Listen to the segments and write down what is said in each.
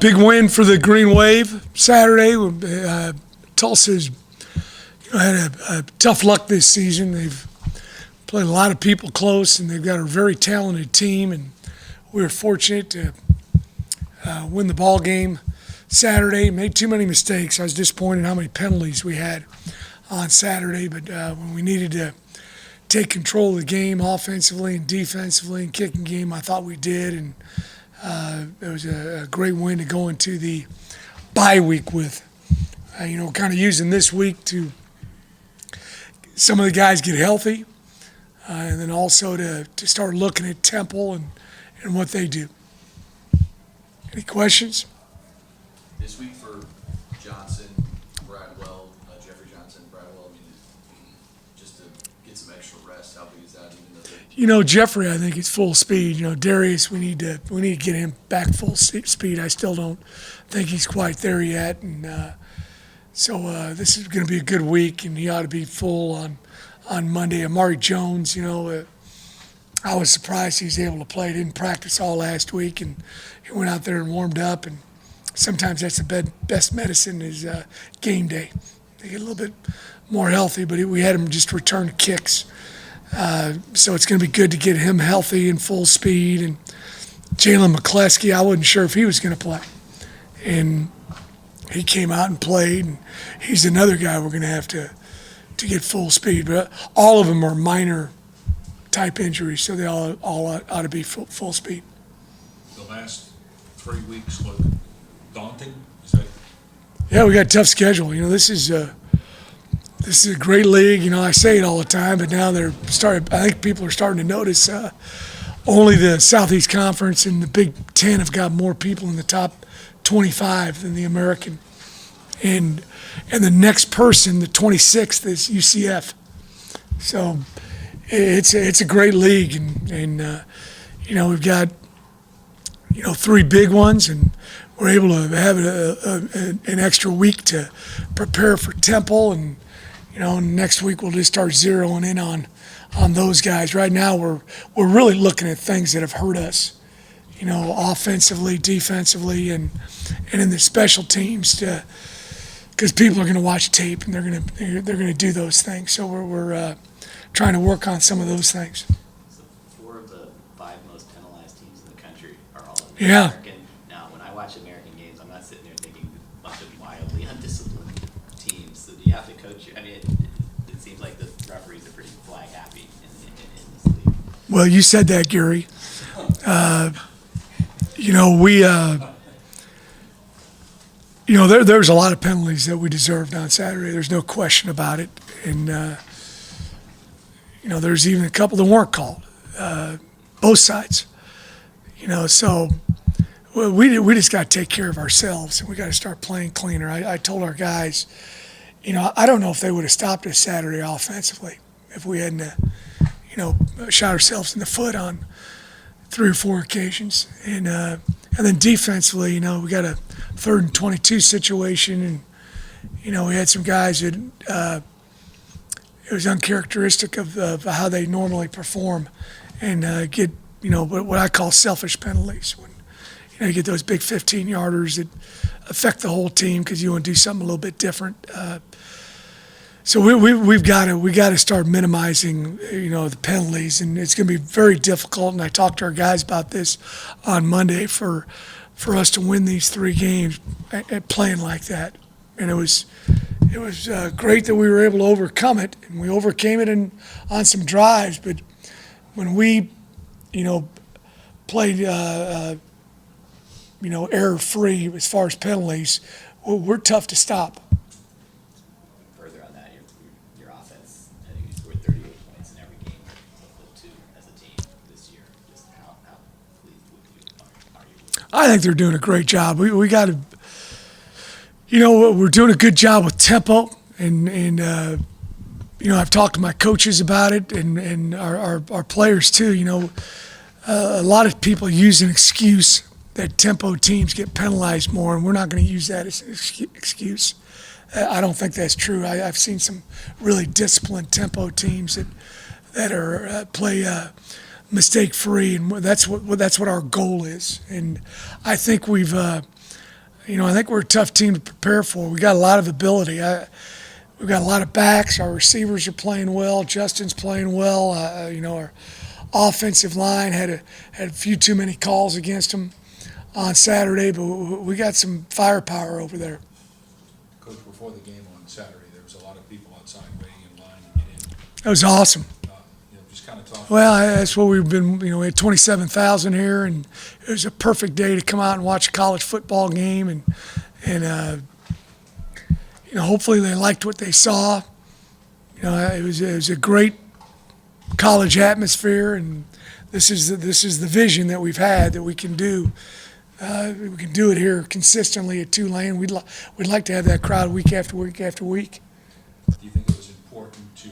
big win for the Green Wave Saturday. Tulsa's had a tough luck this season. They've played a lot of people close, and they've got a very talented team. And we were fortunate to win the ball game Saturday. Made too many mistakes. I was disappointed how many penalties we had on Saturday, but when we needed to take control of the game offensively and defensively and kicking game, I thought we did, and it was a great win to go into the bye week with. Kind of using this week to some of the guys get healthy, and then also to start looking at Temple and what they do. Any questions? This week for Johnson, Bradwell, Jeffrey Johnson, Bradwell, just to get some extra rest, how big is that? Even though Jeffrey, I think he's full speed. Darius, we need to get him back full speed. I still don't think he's quite there yet, and so this is going to be a good week, and he ought to be full on Monday. Amari Jones, I was surprised he was able to play. Didn't practice all last week, and he went out there and warmed up. And sometimes that's the best medicine is game day. They get a little bit more healthy, but we had him just return kicks. So it's going to be good to get him healthy and full speed. And Jalen McCleskey, I wasn't sure if he was going to play. And he came out and played, and he's another guy we're going to have to get full speed. But all of them are minor type injuries, so they all ought to be full speed. The last 3 weeks look daunting? Is that? Yeah, we got a tough schedule. This is a great league. I say it all the time, but now I think people are starting to notice. Only the Southeast Conference and the Big Ten have got more people in the top 25 than the American, and the next person, the 26th, is UCF. So it's a great league, and we've got 3 big ones, and we're able to have an extra week to prepare for Temple, and next week we'll just start zeroing in on those guys. Right now we're really looking at things that have hurt us, offensively, defensively, and in the special teams, because people are going to watch tape and they're going to do those things. So we're trying to work on some of those things. So 4 of the 5 most penalized teams in the country are all in the Yeah. American. Now, when I watch American games, I'm not sitting there thinking a bunch of wildly undisciplined teams. So do you have to coach? It seems like the referees are pretty flag happy in this league. Well, you said that, Gary. There's a lot of penalties that we deserved on Saturday. There's no question about it. And, there's even a couple that weren't called, both sides. So we just got to take care of ourselves, and we got to start playing cleaner. I told our guys, I don't know if they would have stopped us Saturday offensively if we hadn't, shot ourselves in the foot on 3 or 4 occasions. And then defensively, we got a 3rd and 22 situation, and we had some guys that it was uncharacteristic of how they normally perform, and get what I call selfish penalties when you get those big 15-yarders that affect the whole team because you want to do something a little bit different. So we've got to start minimizing the penalties, and it's going to be very difficult. And I talked to our guys about this on Monday for us to win these 3 games at playing like that. And it was great that we were able to overcome it, and we overcame it on some drives. But when we played error-free as far as penalties, we're tough to stop. Further on that, your offense, I think you scored 38 points in every game, two as a team this year. Just how pleased are you? I think they're doing a great job. We got to, we're doing a good job with tempo, and I've talked to my coaches about it, and our players too. A lot of people use an excuse that tempo teams get penalized more, and we're not going to use that as an excuse. I don't think that's true. I've seen some really disciplined tempo teams that are play mistake free, and that's what our goal is. And I think we've I think we're a tough team to prepare for. We got a lot of ability. We've got a lot of backs. Our receivers are playing well. Justin's playing well. Our offensive line had a few too many calls against them on Saturday, but we got some firepower over there. Coach, before the game on Saturday, there was a lot of people outside waiting in line to get in. That was awesome. Just kind of talk. Well, that's what we've been, we had 27,000 here, and it was a perfect day to come out and watch a college football game, and hopefully they liked what they saw. It was a great college atmosphere, and this is the vision that we've had that we can do. We can do it here consistently at Tulane. We'd like to have that crowd week after week after week. Do you think it was important to,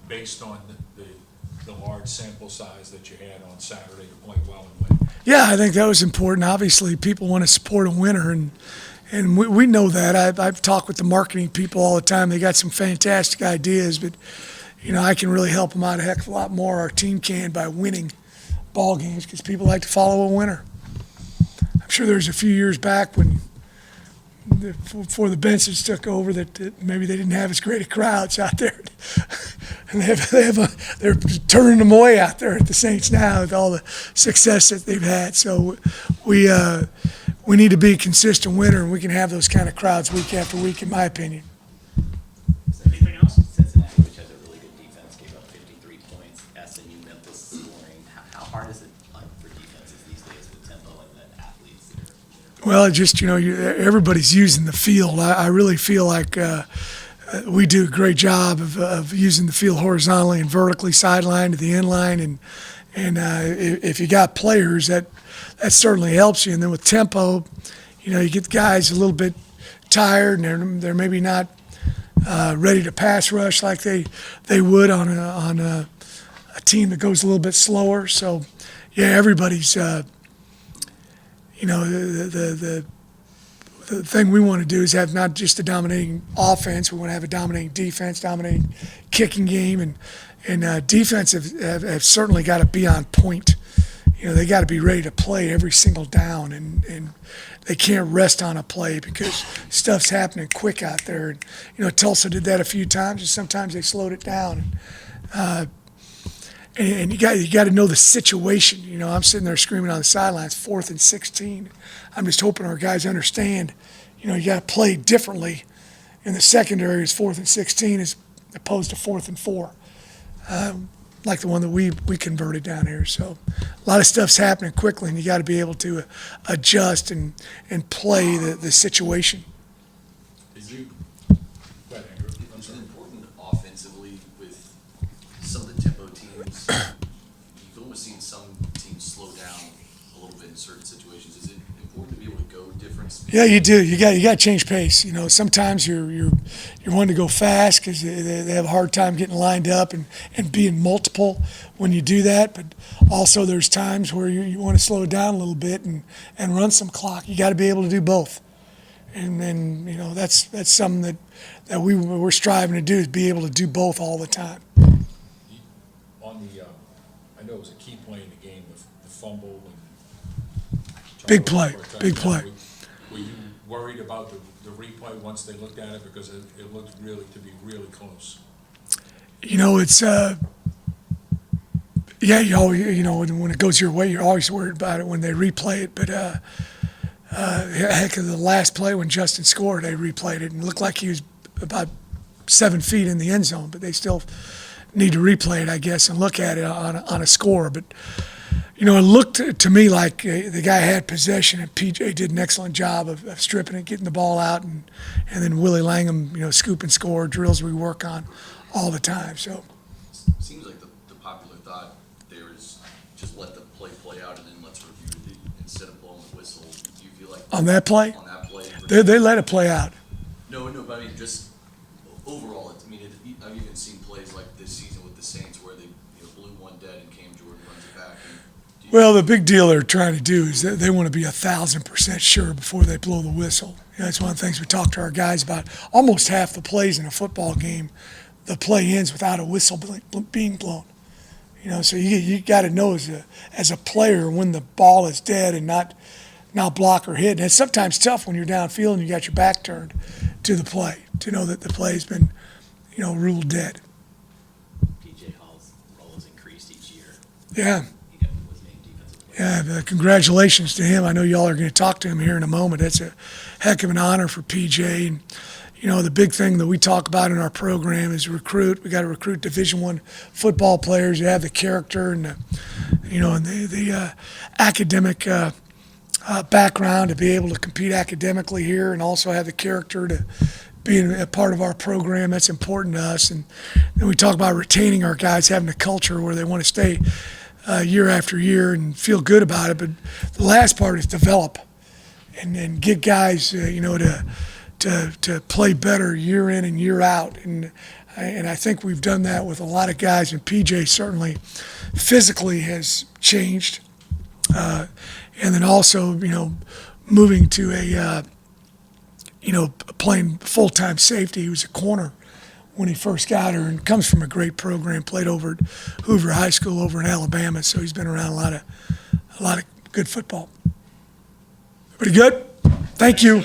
based on the large sample size that you had on Saturday, to play well and win? Yeah, I think that was important. Obviously, people want to support a winner, and we know that. I've talked with the marketing people all the time. They got some fantastic ideas, but I can really help them out a heck of a lot more. Our team can by winning ball games because people like to follow a winner. I'm sure there's a few years back before the Bensons took over that maybe they didn't have as great a crowds out there, and they're turning them away out there at the Saints now with all the success that they've had. So we need to be a consistent winner, and we can have those kind of crowds week after week, in my opinion. Anything else? Cincinnati, which has a really good defense, gave up 53 points. SMU, Memphis scoring. How hard is it for defenses these days with tempo and the athletes that are? Well, everybody's using the field. I really feel like we do a great job of using the field horizontally and vertically, sideline to the end line, and if you got players, that certainly helps you. And then with tempo, you get the guys a little bit tired, and they're maybe not ready to pass rush like they would on a team that goes a little bit slower. So, yeah, everybody's the thing we want to do is have not just a dominating offense. We want to have a dominating defense, dominating kicking game, and defense have certainly got to be on point. They got to be ready to play every single down, and they can't rest on a play because stuff's happening quick out there. And, Tulsa did that a few times, and sometimes they slowed it down. And you got to know the situation. I'm sitting there screaming on the sidelines, 4th and 16. I'm just hoping our guys understand, you got to play differently in the secondary as 4th and 16 as opposed to 4th and 4, like the one that we converted down here. So a lot of stuff's happening quickly, and you got to be able to adjust and play the situation. Did you? Go ahead, Andrew. Is it important offensively with some of the tempo teams? You've almost seen some teams slow down a little bit in certain situations. Is it important to be able to go different speeds? Yeah, you do. You got to change pace. Sometimes you're wanting to go fast because they have a hard time getting lined up and being multiple when you do that. But also there's times where you want to slow it down a little bit and run some clock. You got to be able to do both. And then that's something that we're striving to do, is be able to do both all the time. I know it was a key play in the game, the fumble. Big play. Were you worried about the replay once they looked at it, because it looked really to be really close? It's when it goes your way, you're always worried about it when they replay it. But heck, of the last play when Justin scored, they replayed it and it looked like he was about 7 feet in the end zone. But they still need to replay it, I guess, and look at it on a score. But it looked to me like the guy had possession, and PJ did an excellent job of stripping it, getting the ball out, and then Willie Langham, scoop and score, drills we work on all the time. So Seems like the popular thought there is just let the play out and then let's review it instead of blowing the whistle. Do you feel like on that play, on that play they let it play out. No, but I mean just overall. I've even seen plays like this season with the Saints where they blew one dead and Cam Jordan runs it back. Well, the big deal they're trying to do is that they want to be 1,000% sure before they blow the whistle. That's one of the things we talk to our guys about. Almost half the plays in a football game, the play ends without a whistle being blown. So you got to know as a player when the ball is dead and not not block or hit. And it's sometimes tough when you're downfield and you got your back turned to the play, to know that the play's been, ruled dead. PJ Hall's role has increased each year. Yeah. He was named defensive player. Yeah, congratulations to him. I know y'all are going to talk to him here in a moment. That's a heck of an honor for PJ. And, the big thing that we talk about in our program is recruit. We got to recruit Division I football players who have the character and the academic background to be able to compete academically here, and also have the character to be a part of our program. That's important to us. And then we talk about retaining our guys, having a culture where they want to stay year after year and feel good about it. But the last part is develop and get guys, to play better year in and year out. And I think we've done that with a lot of guys, and PJ certainly physically has changed. And then also, moving to a, playing full-time safety. He was a corner when he first got here and comes from a great program, played over at Hoover High School over in Alabama, so he's been around a lot of good football. Pretty good? Thank you.